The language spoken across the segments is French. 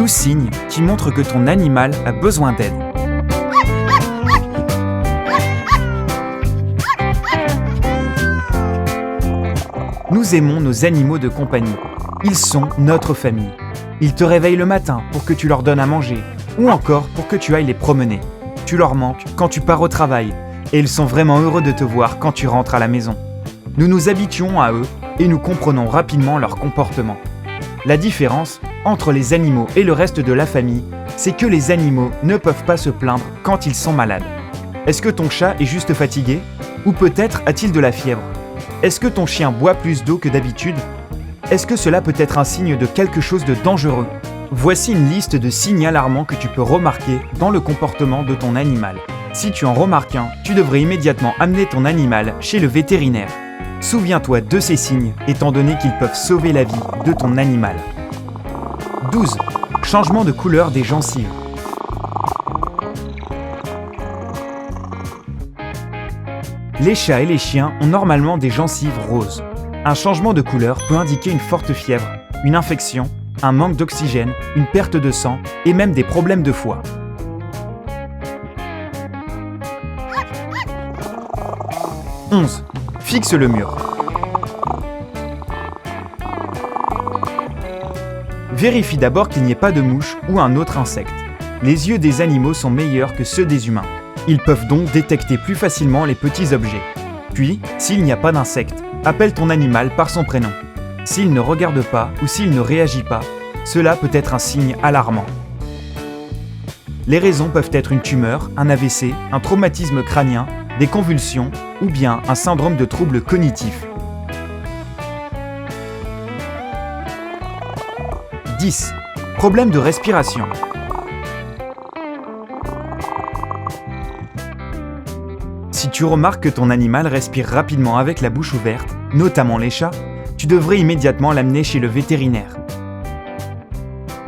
12 signes qui montrent que ton animal a besoin d'aide. Nous aimons nos animaux de compagnie. Ils sont notre famille. Ils te réveillent le matin pour que tu leur donnes à manger ou encore pour que tu ailles les promener. Tu leur manques quand tu pars au travail et ils sont vraiment heureux de te voir quand tu rentres à la maison. Nous nous habituons à eux et nous comprenons rapidement leur comportement. La différence entre les animaux et le reste de la famille, c'est que les animaux ne peuvent pas se plaindre quand ils sont malades. Est-ce que ton chat est juste fatigué? Ou peut-être a-t-il de la fièvre? Est-ce que ton chien boit plus d'eau que d'habitude? Est-ce que cela peut être un signe de quelque chose de dangereux? Voici une liste de signes alarmants que tu peux remarquer dans le comportement de ton animal. Si tu en remarques un, tu devrais immédiatement amener ton animal chez le vétérinaire. Souviens-toi de ces signes, étant donné qu'ils peuvent sauver la vie de ton animal. 12. Changement de couleur des gencives. Les chats et les chiens ont normalement des gencives roses. Un changement de couleur peut indiquer une forte fièvre, une infection, un manque d'oxygène, une perte de sang et même des problèmes de foie. 11. Fixe le mur. Vérifie d'abord qu'il n'y ait pas de mouche ou un autre insecte. Les yeux des animaux sont meilleurs que ceux des humains. Ils peuvent donc détecter plus facilement les petits objets. Puis, s'il n'y a pas d'insecte, appelle ton animal par son prénom. S'il ne regarde pas ou s'il ne réagit pas, cela peut être un signe alarmant. Les raisons peuvent être une tumeur, un AVC, un traumatisme crânien, des convulsions ou bien un syndrome de trouble cognitif. 10. Problème de respiration. Si tu remarques que ton animal respire rapidement avec la bouche ouverte, notamment les chats, tu devrais immédiatement l'amener chez le vétérinaire.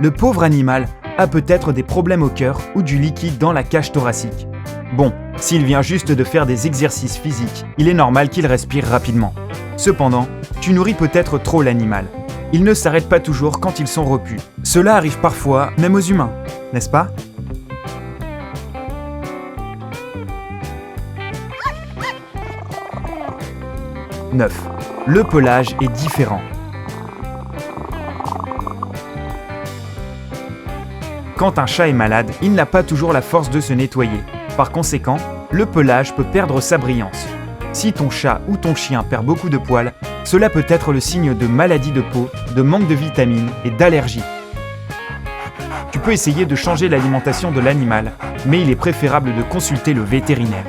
Le pauvre animal a peut-être des problèmes au cœur ou du liquide dans la cage thoracique. Bon, s'il vient juste de faire des exercices physiques, il est normal qu'il respire rapidement. Cependant, tu nourris peut-être trop l'animal. Ils ne s'arrêtent pas toujours quand ils sont repus. Cela arrive parfois même aux humains, n'est-ce pas? « 9. Le pelage est différent. Quand un chat est malade, il n'a pas toujours la force de se nettoyer. Par conséquent, le pelage peut perdre sa brillance. Si ton chat ou ton chien perd beaucoup de poils, cela peut être le signe de maladie de peau, de manque de vitamines et d'allergie. Tu peux essayer de changer l'alimentation de l'animal, mais il est préférable de consulter le vétérinaire.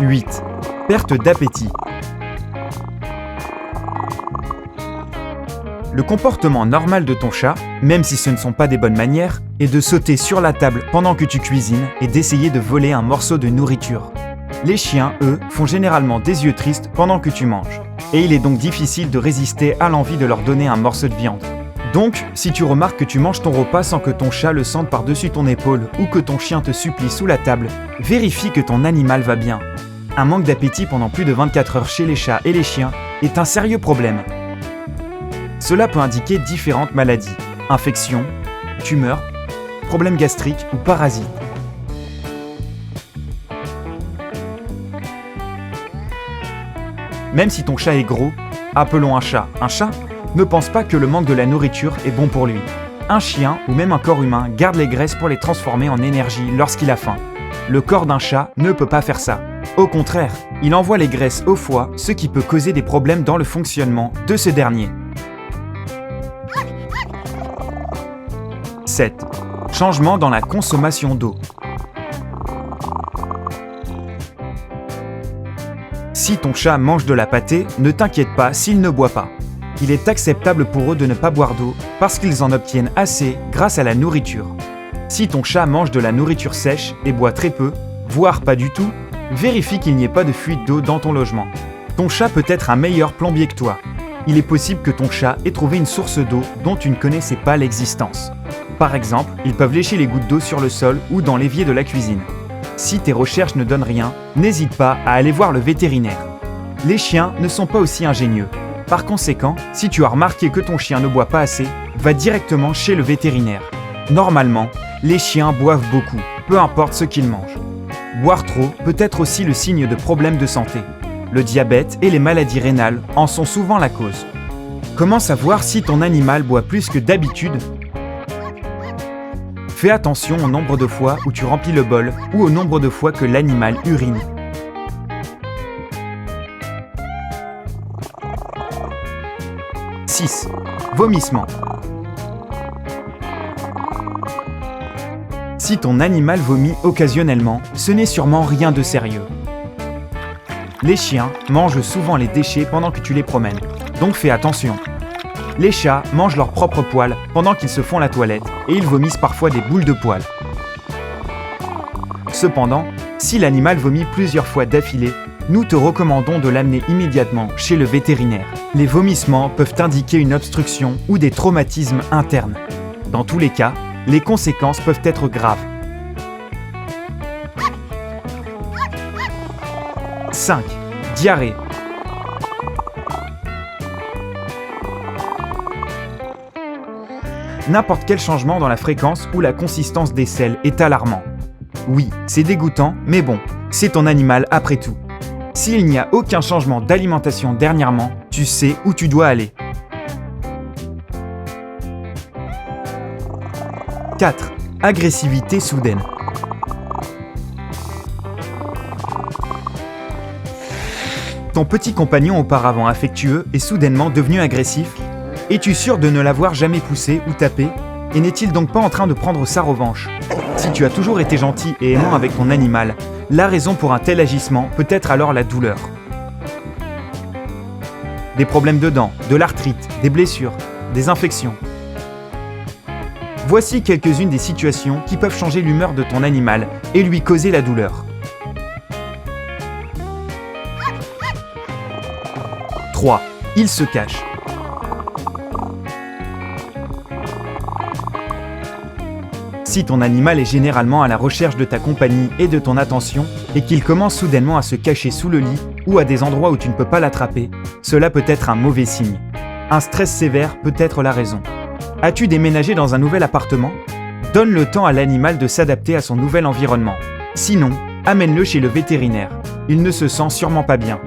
8. Perte d'appétit. Le comportement normal de ton chat, même si ce ne sont pas des bonnes manières, est de sauter sur la table pendant que tu cuisines et d'essayer de voler un morceau de nourriture. Les chiens, eux, font généralement des yeux tristes pendant que tu manges, et il est donc difficile de résister à l'envie de leur donner un morceau de viande. Donc, si tu remarques que tu manges ton repas sans que ton chat le sente par-dessus ton épaule ou que ton chien te supplie sous la table, vérifie que ton animal va bien. Un manque d'appétit pendant plus de 24 heures chez les chats et les chiens est un sérieux problème. Cela peut indiquer différentes maladies, infections, tumeurs, problèmes gastriques ou parasites. Même si ton chat est gros, appelons un chat. Un chat ne pense pas que le manque de la nourriture est bon pour lui. Un chien ou même un corps humain garde les graisses pour les transformer en énergie lorsqu'il a faim. Le corps d'un chat ne peut pas faire ça. Au contraire, il envoie les graisses au foie, ce qui peut causer des problèmes dans le fonctionnement de ce dernier. 7. Changement dans la consommation d'eau. Si ton chat mange de la pâtée, ne t'inquiète pas s'il ne boit pas. Il est acceptable pour eux de ne pas boire d'eau parce qu'ils en obtiennent assez grâce à la nourriture. Si ton chat mange de la nourriture sèche et boit très peu, voire pas du tout, vérifie qu'il n'y ait pas de fuite d'eau dans ton logement. Ton chat peut être un meilleur plombier que toi. Il est possible que ton chat ait trouvé une source d'eau dont tu ne connaissais pas l'existence. Par exemple, ils peuvent lécher les gouttes d'eau sur le sol ou dans l'évier de la cuisine. Si tes recherches ne donnent rien, n'hésite pas à aller voir le vétérinaire. Les chiens ne sont pas aussi ingénieux. Par conséquent, si tu as remarqué que ton chien ne boit pas assez, va directement chez le vétérinaire. Normalement, les chiens boivent beaucoup, peu importe ce qu'ils mangent. Boire trop peut être aussi le signe de problèmes de santé. Le diabète et les maladies rénales en sont souvent la cause. Comment savoir si ton animal boit plus que d'habitude ? Fais attention au nombre de fois où tu remplis le bol ou au nombre de fois que l'animal urine. « 6. Vomissement. Si ton animal vomit occasionnellement, ce n'est sûrement rien de sérieux. Les chiens mangent souvent les déchets pendant que tu les promènes, donc fais attention. Les chats mangent leurs propres poils pendant qu'ils se font la toilette et ils vomissent parfois des boules de poils. Cependant, si l'animal vomit plusieurs fois d'affilée, nous te recommandons de l'amener immédiatement chez le vétérinaire. Les vomissements peuvent indiquer une obstruction ou des traumatismes internes. Dans tous les cas, les conséquences peuvent être graves. 5. Diarrhée. N'importe quel changement dans la fréquence ou la consistance des selles est alarmant. Oui, c'est dégoûtant, mais bon, c'est ton animal après tout. S'il n'y a aucun changement d'alimentation dernièrement, tu sais où tu dois aller. 4. Agressivité soudaine. Ton petit compagnon auparavant affectueux est soudainement devenu agressif. Es-tu sûr de ne l'avoir jamais poussé ou tapé? Et n'est-il donc pas en train de prendre sa revanche? Si tu as toujours été gentil et aimant avec ton animal, la raison pour un tel agissement peut être alors la douleur. Des problèmes de dents, de l'arthrite, des blessures, des infections. Voici quelques-unes des situations qui peuvent changer l'humeur de ton animal et lui causer la douleur. 3. Il se cache. Si ton animal est généralement à la recherche de ta compagnie et de ton attention et qu'il commence soudainement à se cacher sous le lit ou à des endroits où tu ne peux pas l'attraper, cela peut être un mauvais signe. Un stress sévère peut être la raison. As-tu déménagé dans un nouvel appartement? Donne le temps à l'animal de s'adapter à son nouvel environnement. Sinon, amène-le chez le vétérinaire. Il ne se sent sûrement pas bien.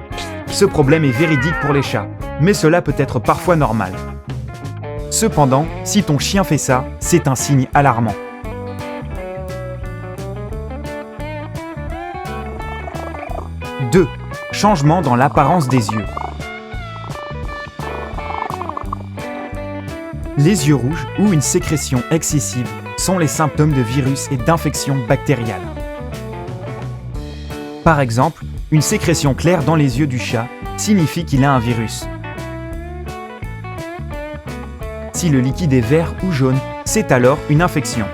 Ce problème est véridique pour les chats, mais cela peut être parfois normal. Cependant, si ton chien fait ça, c'est un signe alarmant. 2. Changement dans l'apparence des yeux. Les yeux rouges ou une sécrétion excessive sont les symptômes de virus et d'infections bactériales. Par exemple, une sécrétion claire dans les yeux du chat signifie qu'il a un virus. Si le liquide est vert ou jaune, c'est alors une infection.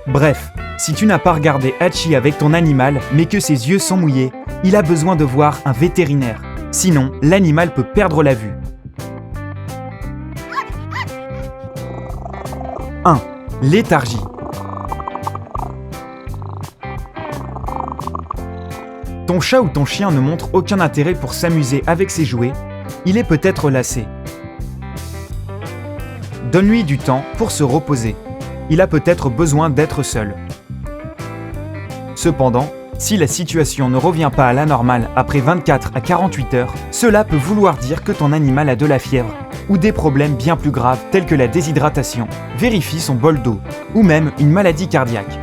Bref, si tu n'as pas regardé Hachi avec ton animal mais que ses yeux sont mouillés, il a besoin de voir un vétérinaire. Sinon, l'animal peut perdre la vue. 1. Léthargie. Ton chat ou ton chien ne montre aucun intérêt pour s'amuser avec ses jouets, il est peut-être lassé. Donne-lui du temps pour se reposer. Il a peut-être besoin d'être seul. Cependant, si la situation ne revient pas à la normale après 24 à 48 heures, cela peut vouloir dire que ton animal a de la fièvre ou des problèmes bien plus graves tels que la déshydratation, vérifie son bol d'eau ou même une maladie cardiaque.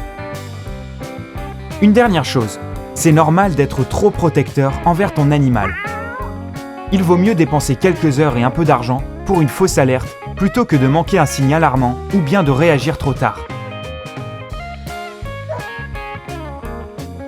Une dernière chose, c'est normal d'être trop protecteur envers ton animal. Il vaut mieux dépenser quelques heures et un peu d'argent pour une fausse alerte plutôt que de manquer un signe alarmant ou bien de réagir trop tard.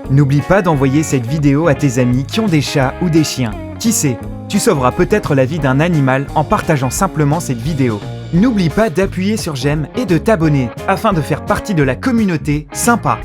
N'oublie pas d'envoyer cette vidéo à tes amis qui ont des chats ou des chiens. Qui sait, tu sauveras peut-être la vie d'un animal en partageant simplement cette vidéo. N'oublie pas d'appuyer sur j'aime et de t'abonner afin de faire partie de la communauté sympa.